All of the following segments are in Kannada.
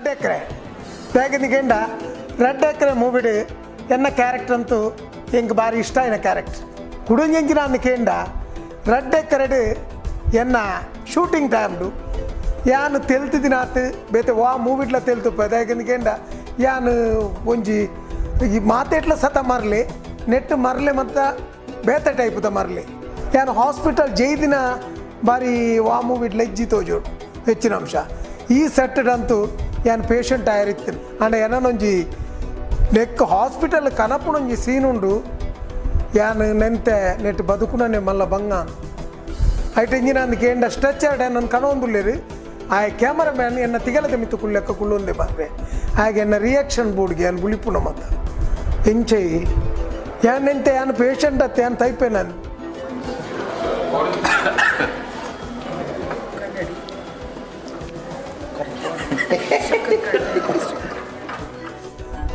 ರೆಡ್ ಎಕ್ರೆ ಬೇಗನಿಗೆಂಡ ರೆಡ್ ಎಕ್ರೆ ಮೂವಿಡ್ ಎನ್ನ ಕ್ಯಾರೆಕ್ಟರ್ ಅಂತೂ ಎಂಗೆ ಭಾರಿ ಇಷ್ಟ ಎನ್ನ ಕ್ಯಾರೆಕ್ಟರ್ ಕುಡುಂಜೆಂಜಿನ ಅಂದಕೇಂಡ ರೆಡ್ ಎಕ್ರೆಡ್ ಎನ್ನ ಶೂಟಿಂಗ್ ಟೈಮ್ಡು ಯಾನು ತೆಲ್ತಿದಿನಾತ್ ಬೇತೆ ವಾ ಮೂವಿಡ್ಲ ತೆಲ್ತು ಬೇಗನಿಗೆಂಡ ಯಾನು ಒಂಜಿ ಈ ಮಾತೆಟ್ಲ ಸತ ಮರಲಿ ನೆಟ್ ಮರಲೆ ಮತ್ತು ಬೇತೆ ಟೈಪ್ದ ಮರಲಿ ಯಾನು ಹಾಸ್ಪಿಟಲ್ ಜೈದಿನ ಬಾರಿ ವಾ ಮೂವಿಡ್ಲ ಇಜ್ಜಿ ತೋಜೋಡು ಹೆಚ್ಚಿನ ಅಂಶ ಈ ಸೆಟ್ಟಂತೂ ಯಾನು ಪೇಷಂಟ್ ಆಯರಿತ್ತೀನಿ ಅಂಡ ಏನೊಂಜಿ ನೆಕ್ ಹಾಸ್ಪಿಟಲ್ ಕನಪುನೊಂಜಿ ಸೀನ್ ಉಂಡು ಯಾನು ನೆಂತೆ ನೆಟ್ ಬದುಕುನೇ ಮಲ್ಲ ಬಂಗ ಐಟ್ ಇಂಜಿನ ಅಂದಕೇಂಡ ಸ್ಟ್ರೆಚರ್ಡ್ ನನ್ನ ಕನೊಂದುಲ್ಲೇರು ಆ ಕ್ಯಾಮರಾಮ್ಯಾನ್ ಎನ್ನ ತಿಗಲದ ಮಿತ್ತು ಕುಳ್ಳೆಕ್ಕ ಕುಳ್ಳೊಂದೆ ಬರ್ರೆ ಹಾಗೆ ಎನ್ನ ರಿಯಾಕ್ಷನ್ ಬೋರ್ಡ್ಗೆ ಯಾನು ಗುಳಿಪುನ ಮತ್ತ ಎಂಚೈ ಯಾನೆಂತೆ ಯಾನು ಪೇಷಂಟ್ ಅತ್ತೆ ಯಾನು ತೈಪೆ ನಾನು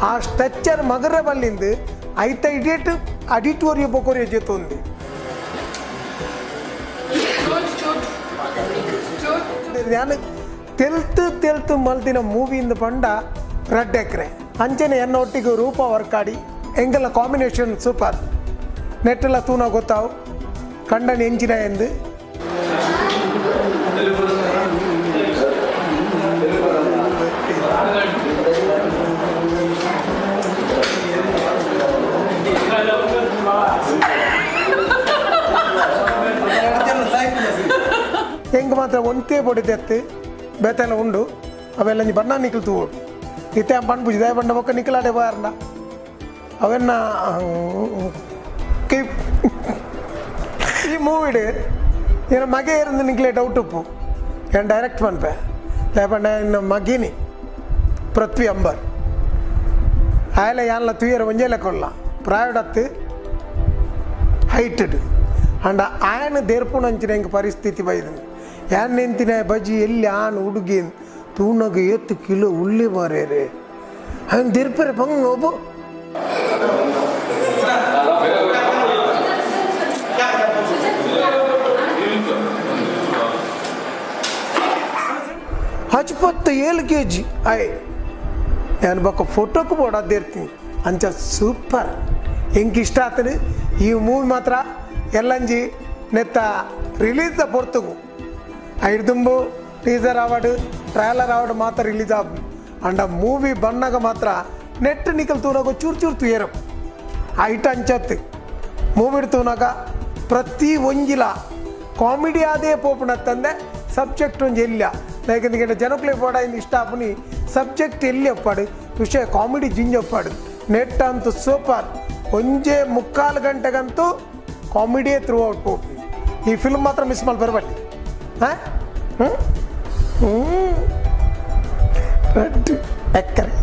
ಆ ಸ್ಟ್ರೆಚರ್ ಮಗರ ಬಲ್ಲಿಂದ ಐತ ಇಡೇಟ್ ಅಡಿಟೋರಿಯ ಬೊಕೊರಿಯ ಜೊತೆ ನಾನು ತೆಲ್ತು ಮಲ್ತಿನ ಮೂವಿಯಿಂದ ಪಂಡ ರೆಡ್ ಎಕ್ರೆ ಅಂಚನೆ ಎನ್ನ ಒಟ್ಟಿಗೆ ರೂಪ ವರ್ಕಾಡಿ ಎಂಗೆಲ್ಲ ಕಾಂಬಿನೇಷನ್ ಸೂಪರ್ ನೆಟ್ಟೆಲ್ಲ ತೂನ ಗೊತ್ತಾವು ಕಂಡನ ಎಂಚಿನ ಎಂದು ಹೆಂಗೆ ಮಾತ್ರ ಒಂದೇ ಬಡಿದೆತ್ತು ಬೇತೆಲ್ಲ ಉಂಡು ಅವೆಲ್ಲ ಬಣ್ಣ ನಿಕ್ಲು ಓಡು ಇತ್ತೆ ಬಣ್ಣ ಬುಜಿದೆ ಬಣ್ಣ ಬೊಕ್ಕ ನಿಕ್ಕಲಾಡೆ ಬಾರಣ ಅವೆನ್ನ ಈ ಮೂವಿಡ್ ಏನು ಮಗೆ ಇருந்து ನಿಕ್ಲೆ ಡೌಟ್ ಉಪ್ಪು ಏನು ಡೈರೆಕ್ಟ್ ಪನ್ಪೆ ಲೇಪಂಡ ಇನ್ನು ಮಗಿನಿ ಪೃಥ್ವಿ ಅಂಬರ್ ಆಯಲ ಯಾನ್ಲ ತುಯ್ಯರ ಒಂಜೇಲೆ ಕೊಲ್ಲ ಪ್ರಾಯಡತ್ತು ಹೈಟೆಡ್ ಅಂಡ ಆಯನ ದೇರ್ಪುಣ ಅಂಚಿನ ಹೆಂಗೆ ಪರಿಸ್ಥಿತಿ ಬೈದು ಯಾನ್ ನಿಂತಿನ ಬಜ್ಜಿ ಎಲ್ಲಿ ಆನ್ ಹುಡುಗಿ ತೂನಗ ಎತ್ತು ಕಿಲೋ ಉಳ್ಳಿ ಮಾರೇರೆ ಹಂಗೆ ದೇರ್ಪರೆ ಬಂಗ ಒಬ್ಬ ಹಚ್ಪತ್ತು 7 kg ಆಯ್ ನಾನು ಬಕ್ಕ ಫೋಟೋಕ್ಕೆ ಬೋಡಾದಿರ್ತೀನಿ ಅಂಚ ಸೂಪರ್ ಹೆಂಗೆ ಇಷ್ಟ ಆಗ್ತದೆ ಈ ಮೂವಿ ಮಾತ್ರ ಎಲ್ಲಂಜಿ ನೆತ್ತ ರಿಲೀಸ್ ಪೊರ್ತುಗು ಐಡ್ದುಂಬು ಟೀಸರ್ ಅವಾರ್ಡು ಟ್ರೈಲರ್ ಅವಾರ್ಡು ಮಾತ್ರ ರಿಲೀಸ್ ಆಗ ಅಂಡ ಮೂವಿ ಬಣ್ಣಗ ಮಾತ್ರ ನೆಟ್ ನಿಕಲ್ ತೂನಾಗ ಚೂರು ತುಯರು ಐಟ ಅಂಚತ್ತು ಮೂವಿಡ್ ತೂನಾಗ ಪ್ರತಿ ಒಂಜಿಲ ಕಾಮಿಡಿ ಆದೇ ಪೋಪುಣತ್ತಂದೆ ಸಬ್ಜೆಕ್ಟ್ ಒಂಜಿ ಎಲ್ಲ ಯಾಕಂದ್ರೆ ಜನಕ್ಲೆ ಬೋಡ ಇಂದು ಇಷ್ಟ ಆಪುನಿ ಸಬ್ಜೆಕ್ಟ್ ಎಲ್ಲಿ ಒಪ್ಪಾಡು ವಿಷಯ ಕಾಮಿಡಿ ಜಿಂಜ್ ಒಪ್ಪಾಡು ನೆಟ್ ಅಂತೂ ಸೂಪರ್ ಒಂಜೇ 3/4 ಗಂಟೆಗಂತೂ ಕಾಮಿಡಿಯೇ ಥ್ರೂ ಔಟ್ ಪೋಪು ಈ ಫಿಲ್ಮ್ ಮಾತ್ರ ಮಿಸ್ ಮಾಡಿ ಬರಬಟ್ಟಿ ಹಾಂ ರೆಡ್ ಎಕ್ಕರೆ